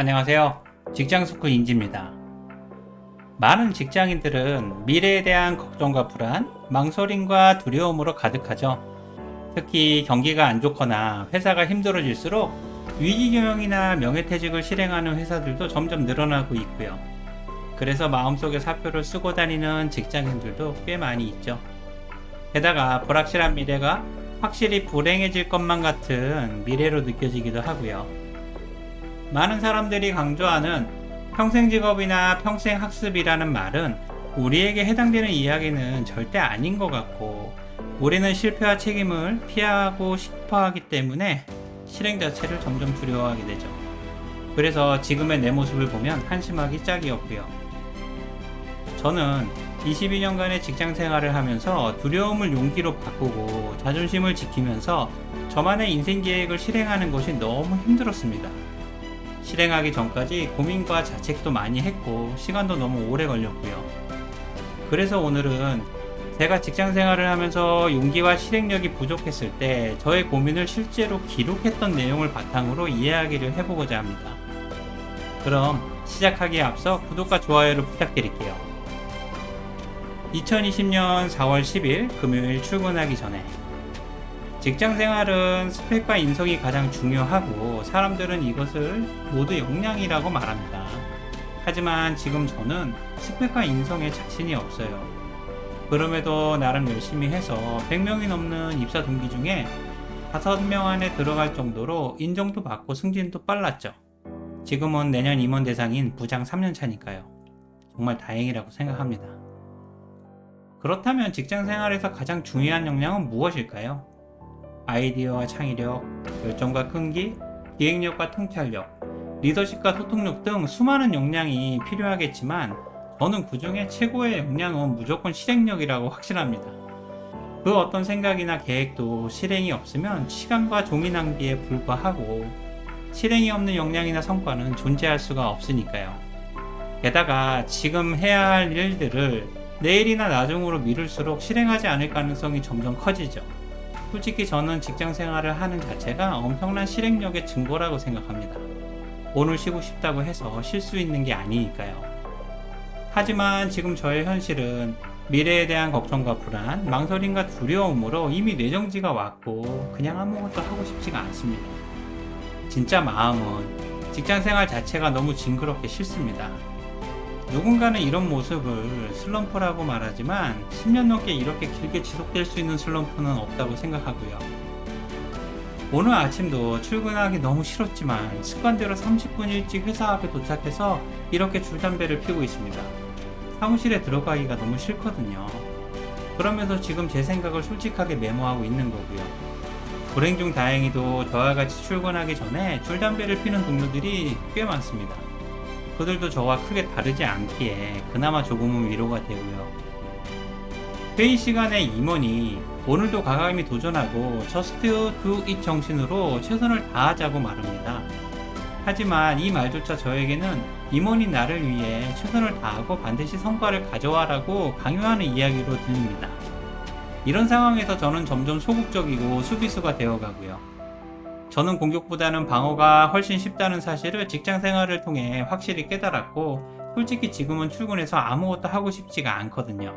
안녕하세요. 직장스쿨 인지입니다. 많은 직장인들은 미래에 대한 걱정과 불안, 망설임과 두려움으로 가득하죠. 특히 경기가 안 좋거나 회사가 힘들어질수록 위기경영이나 명예퇴직을 실행하는 회사들도 점점 늘어나고 있고요. 그래서 마음속에 사표를 쓰고 다니는 직장인들도 꽤 많이 있죠. 게다가 불확실한 미래가 확실히 불행해질 것만 같은 미래로 느껴지기도 하고요. 많은 사람들이 강조하는 평생 직업이나 평생 학습이라는 말은 우리에게 해당되는 이야기는 절대 아닌 것 같고, 우리는 실패와 책임을 피하고 싶어 하기 때문에 실행 자체를 점점 두려워하게 되죠. 그래서 지금의 내 모습을 보면 한심하기 짝이었고요. 저는 22년간의 직장 생활을 하면서 두려움을 용기로 바꾸고 자존심을 지키면서 저만의 인생 계획을 실행하는 것이 너무 힘들었습니다. 실행하기 전까지 고민과 자책도 많이 했고 시간도 너무 오래 걸렸고요. 그래서 오늘은 제가 직장 생활을 하면서 용기와 실행력이 부족했을 때 저의 고민을 실제로 기록했던 내용을 바탕으로 이야기를 해보고자 합니다. 그럼 시작하기에 앞서 구독과 좋아요를 부탁드릴게요. 2020년 4월 10일 금요일 출근하기 전에, 직장 생활은 스펙과 인성이 가장 중요하고 사람들은 이것을 모두 역량이라고 말합니다. 하지만 지금 저는 스펙과 인성에 자신이 없어요. 그럼에도 나름 열심히 해서 100명이 넘는 입사 동기 중에 5명 안에 들어갈 정도로 인정도 받고 승진도 빨랐죠. 지금은 내년 임원 대상인 부장 3년 차니까요. 정말 다행이라고 생각합니다. 그렇다면 직장 생활에서 가장 중요한 역량은 무엇일까요? 아이디어와 창의력, 열정과 끈기, 기획력과 통찰력, 리더십과 소통력 등 수많은 역량이 필요하겠지만 저는 그 중에 최고의 역량은 무조건 실행력이라고 확신합니다. 그 어떤 생각이나 계획도 실행이 없으면 시간과 종이 낭비에 불과하고, 실행이 없는 역량이나 성과는 존재할 수가 없으니까요. 게다가 지금 해야 할 일들을 내일이나 나중으로 미룰수록 실행하지 않을 가능성이 점점 커지죠. 솔직히 저는 직장 생활을 하는 자체가 엄청난 실행력의 증거라고 생각합니다. 오늘 쉬고 싶다고 해서 쉴 수 있는 게 아니니까요. 하지만 지금 저의 현실은 미래에 대한 걱정과 불안, 망설임과 두려움으로 이미 뇌정지가 왔고 그냥 아무것도 하고 싶지가 않습니다. 진짜 마음은 직장 생활 자체가 너무 징그럽게 싫습니다. 누군가는 이런 모습을 슬럼프라고 말하지만 10년 넘게 이렇게 길게 지속될 수 있는 슬럼프는 없다고 생각하고요. 오늘 아침도 출근하기 너무 싫었지만 습관대로 30분 일찍 회사 앞에 도착해서 이렇게 줄담배를 피우고 있습니다. 사무실에 들어가기가 너무 싫거든요. 그러면서 지금 제 생각을 솔직하게 메모하고 있는 거고요. 불행 중 다행히도 저와 같이 출근하기 전에 줄담배를 피는 동료들이 꽤 많습니다. 그들도 저와 크게 다르지 않기에 그나마 조금은 위로가 되고요. 회의 시간에 임원이 오늘도 과감히 도전하고 Just do it 정신으로 최선을 다하자고 말합니다. 하지만 이 말조차 저에게는 임원이 나를 위해 최선을 다하고 반드시 성과를 가져와라고 강요하는 이야기로 들립니다. 이런 상황에서 저는 점점 소극적이고 수비수가 되어가고요. 저는 공격보다는 방어가 훨씬 쉽다는 사실을 직장 생활을 통해 확실히 깨달았고, 솔직히 지금은 출근해서 아무것도 하고 싶지가 않거든요.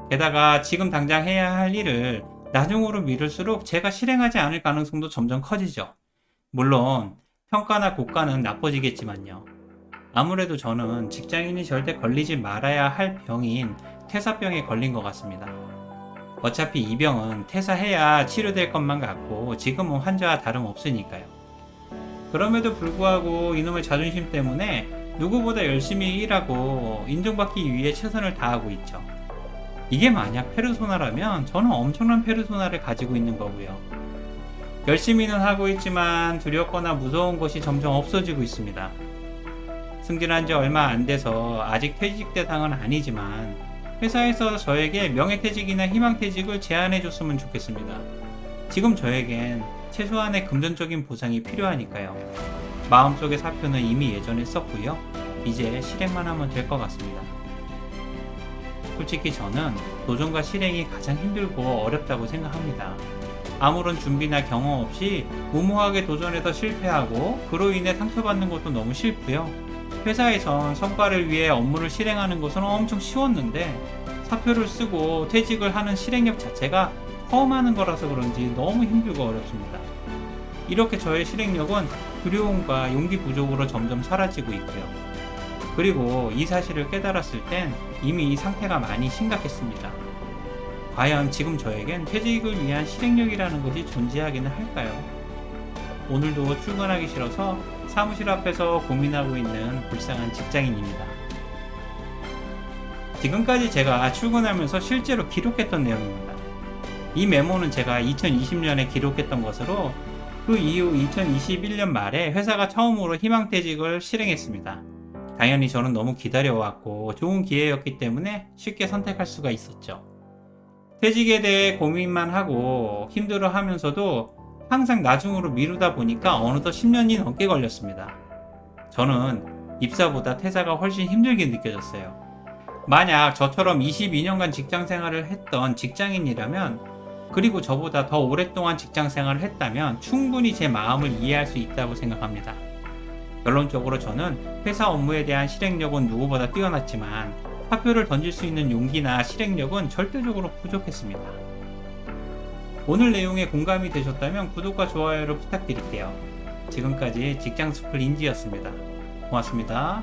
게다가 지금 당장 해야 할 일을 나중으로 미룰수록 제가 실행하지 않을 가능성도 점점 커지죠. 물론 평가나 고가는 나빠지겠지만요. 아무래도 저는 직장인이 절대 걸리지 말아야 할 병인 퇴사병에 걸린 것 같습니다. 어차피 이 병은 퇴사해야 치료될 것만 같고 지금은 환자와 다름없으니까요. 그럼에도 불구하고 이놈의 자존심 때문에 누구보다 열심히 일하고 인정받기 위해 최선을 다하고 있죠. 이게 만약 페르소나라면 저는 엄청난 페르소나를 가지고 있는 거고요. 열심히는 하고 있지만 두렵거나 무서운 것이 점점 없어지고 있습니다. 승진한 지 얼마 안 돼서 아직 퇴직 대상은 아니지만 회사에서 저에게 명예퇴직이나 희망퇴직을 제안해 줬으면 좋겠습니다. 지금 저에겐 최소한의 금전적인 보상이 필요하니까요. 마음속의 사표는 이미 예전에 썼고요. 이제 실행만 하면 될 것 같습니다. 솔직히 저는 도전과 실행이 가장 힘들고 어렵다고 생각합니다. 아무런 준비나 경험 없이 무모하게 도전해서 실패하고 그로 인해 상처받는 것도 너무 싫고요. 회사에선 성과를 위해 업무를 실행하는 것은 엄청 쉬웠는데 사표를 쓰고 퇴직을 하는 실행력 자체가 처음 하는 거라서 그런지 너무 힘들고 어렵습니다. 이렇게 저의 실행력은 두려움과 용기 부족으로 점점 사라지고 있고요. 그리고 이 사실을 깨달았을 땐 이미 이 상태가 많이 심각했습니다. 과연 지금 저에겐 퇴직을 위한 실행력이라는 것이 존재하기는 할까요? 오늘도 출근하기 싫어서 사무실 앞에서 고민하고 있는 불쌍한 직장인입니다. 지금까지 제가 출근하면서 실제로 기록했던 내용입니다. 이 메모는 제가 2020년에 기록했던 것으로 그 이후 2021년 말에 회사가 처음으로 희망퇴직을 실행했습니다. 당연히 저는 너무 기다려왔고 좋은 기회였기 때문에 쉽게 선택할 수가 있었죠. 퇴직에 대해 고민만 하고 힘들어 하면서도 항상 나중으로 미루다 보니까 어느덧 10년이 넘게 걸렸습니다. 저는 입사보다 퇴사가 훨씬 힘들게 느껴졌어요. 만약 저처럼 22년간 직장 생활을 했던 직장인이라면, 그리고 저보다 더 오랫동안 직장 생활을 했다면 충분히 제 마음을 이해할 수 있다고 생각합니다. 결론적으로 저는 회사 업무에 대한 실행력은 누구보다 뛰어났지만 사표를 던질 수 있는 용기나 실행력은 절대적으로 부족했습니다. 오늘 내용에 공감이 되셨다면 구독과 좋아요를 부탁드릴게요. 지금까지 직장스쿨 인지였습니다. 고맙습니다.